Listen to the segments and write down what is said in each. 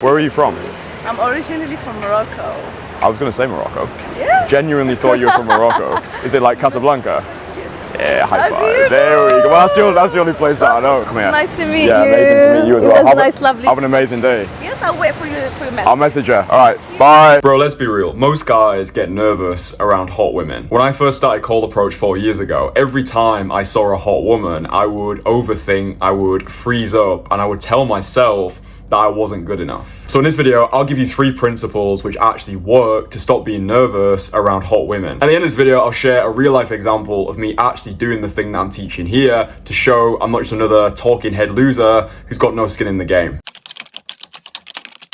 Where are you from? I'm originally from Morocco. I was going to say Morocco. Yeah? Genuinely thought you were from Morocco. Is it like Casablanca? Yes. Yeah, high How do you five. There we go. Well, that's the only place that I know. Come here. Nice to meet Yeah, you. amazing to meet you as well. It was nice, lovely. Have an amazing day. Yes, I'll wait for your message. I'll message you. All right, bye. Bro, let's be real. Most guys get nervous around hot women. When I first started Cold Approach 4 years ago, every time I saw a hot woman, I would overthink, I would freeze up, and I would tell myself that I wasn't good enough. So in this video, I'll give you 3 principles which actually work to stop being nervous around hot women. At the end of this video, I'll share a real life example of me actually doing the thing that I'm teaching here to show I'm not just another talking head loser who's got no skin in the game.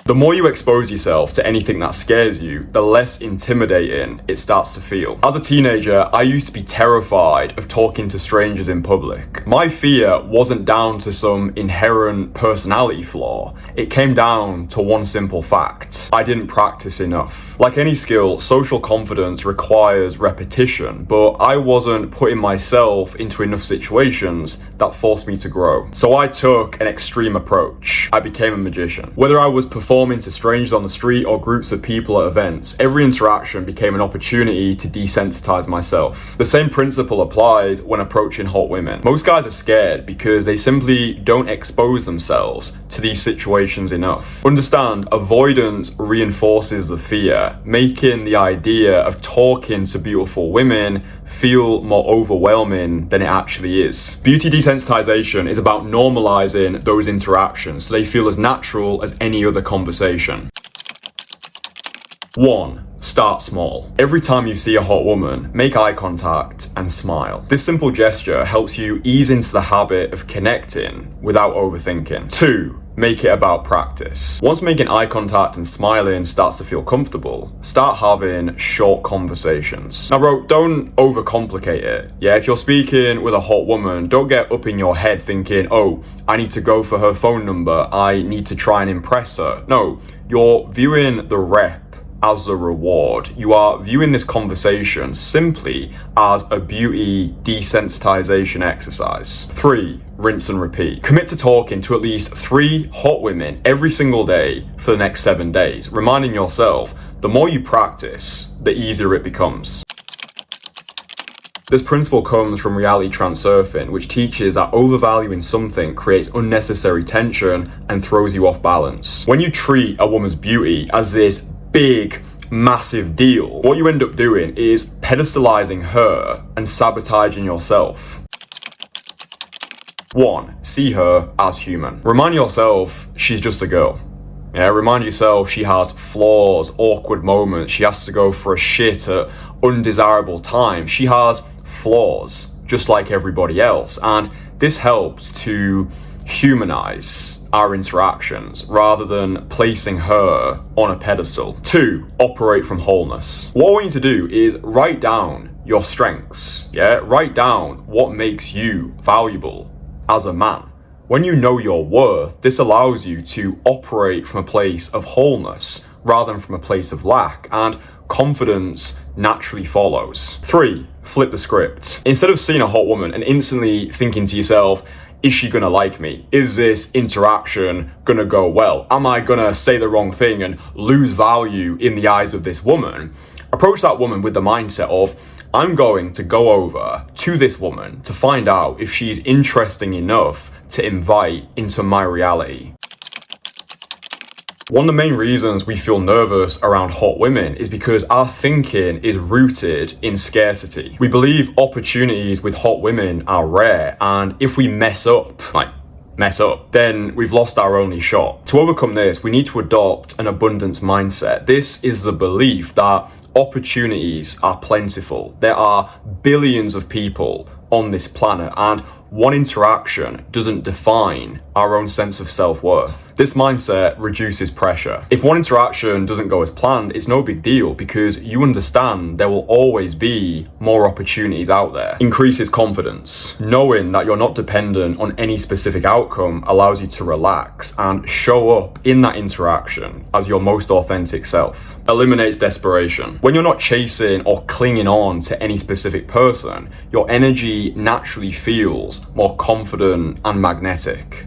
The more you expose yourself to anything that scares you, the less intimidating it starts to feel. As a teenager, I used to be terrified of talking to strangers in public. My fear wasn't down to some inherent personality flaw. It came down to one simple fact. I didn't practice enough. Like any skill, social confidence requires repetition, but I wasn't putting myself into enough situations that forced me to grow. So I took an extreme approach. I became a magician. Whether I was performing to strangers on the street or groups of people at events, every interaction became an opportunity to desensitize myself. The same principle applies when approaching hot women. Most guys are scared because they simply don't expose themselves to these situations enough. Understand, avoidance reinforces the fear, making the idea of talking to beautiful women feel more overwhelming than it actually is. Beauty desensitization is about normalizing those interactions so they feel as natural as any other conversation. 1. Start small. Every time you see a hot woman, make eye contact and smile. This simple gesture helps you ease into the habit of connecting without overthinking. 2. Make it about practice. Once making eye contact and smiling starts to feel comfortable, start having short conversations. Now bro, don't overcomplicate it. Yeah, if you're speaking with a hot woman, don't get up in your head thinking, oh, I need to go for her phone number, I need to try and impress her. No, you're viewing the rep as a reward. You are viewing this conversation simply as a beauty desensitization exercise. 3. Rinse and repeat. Commit to talking to at least 3 hot women every single day for the next 7 days, reminding yourself the more you practice, the easier it becomes. This principle comes from reality transurfing, which teaches that overvaluing something creates unnecessary tension and throws you off balance. When you treat a woman's beauty as this big, massive deal, what you end up doing is pedestalizing her and sabotaging yourself. 1. See her as human. Remind yourself she's just a girl. Yeah, remind yourself she has flaws, awkward moments, she has to go for a shit at undesirable times. She has flaws, just like everybody else. And this helps to humanize our interactions rather than placing her on a pedestal. 2. Operate from wholeness. What I want you to do is write down your strengths. Yeah, write down what makes you valuable as a man. When you know your worth, this allows you to operate from a place of wholeness rather than from a place of lack, and confidence naturally follows. 3. Flip the script. Instead of seeing a hot woman and instantly thinking to yourself, is she gonna like me? Is this interaction gonna go well? Am I gonna say the wrong thing and lose value in the eyes of this woman? Approach that woman with the mindset of, I'm going to go over to this woman to find out if she's interesting enough to invite into my reality. One of the main reasons we feel nervous around hot women is because our thinking is rooted in scarcity. We believe opportunities with hot women are rare, and if we mess up, then we've lost our only shot. To overcome this, we need to adopt an abundance mindset. This is the belief that opportunities are plentiful. There are billions of people on this planet, and one interaction doesn't define our own sense of self-worth. This mindset reduces pressure. If one interaction doesn't go as planned, it's no big deal because you understand there will always be more opportunities out there. Increases confidence. Knowing that you're not dependent on any specific outcome allows you to relax and show up in that interaction as your most authentic self. Eliminates desperation. When you're not chasing or clinging on to any specific person, your energy naturally feels more confident and magnetic.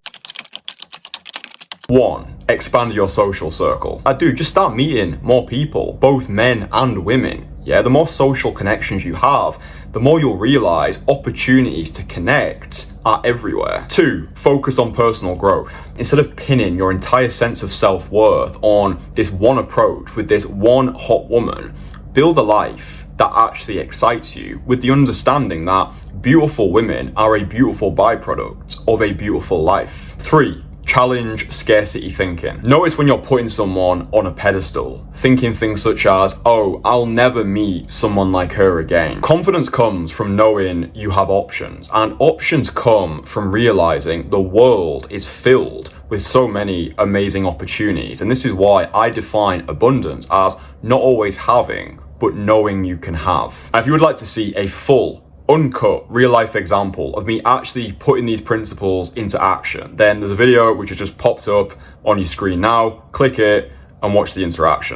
1. expand your social circle. Dude, just start meeting more people, both men and women. Yeah, the more social connections you have, the more you'll realize opportunities to connect are everywhere. 2, focus on personal growth. Instead of pinning your entire sense of self-worth on this one approach with this one hot woman, build a life that actually excites you with the understanding that beautiful women are a beautiful byproduct of a beautiful life. 3, challenge scarcity thinking. Notice when you're putting someone on a pedestal, thinking things such as, oh, I'll never meet someone like her again. Confidence comes from knowing you have options, and options come from realizing the world is filled with so many amazing opportunities. And this is why I define abundance as not always having, but knowing you can have. And if you would like to see a full uncut real life example of me actually putting these principles into action, then there's a video which has just popped up on your screen now. Click it and watch the interaction.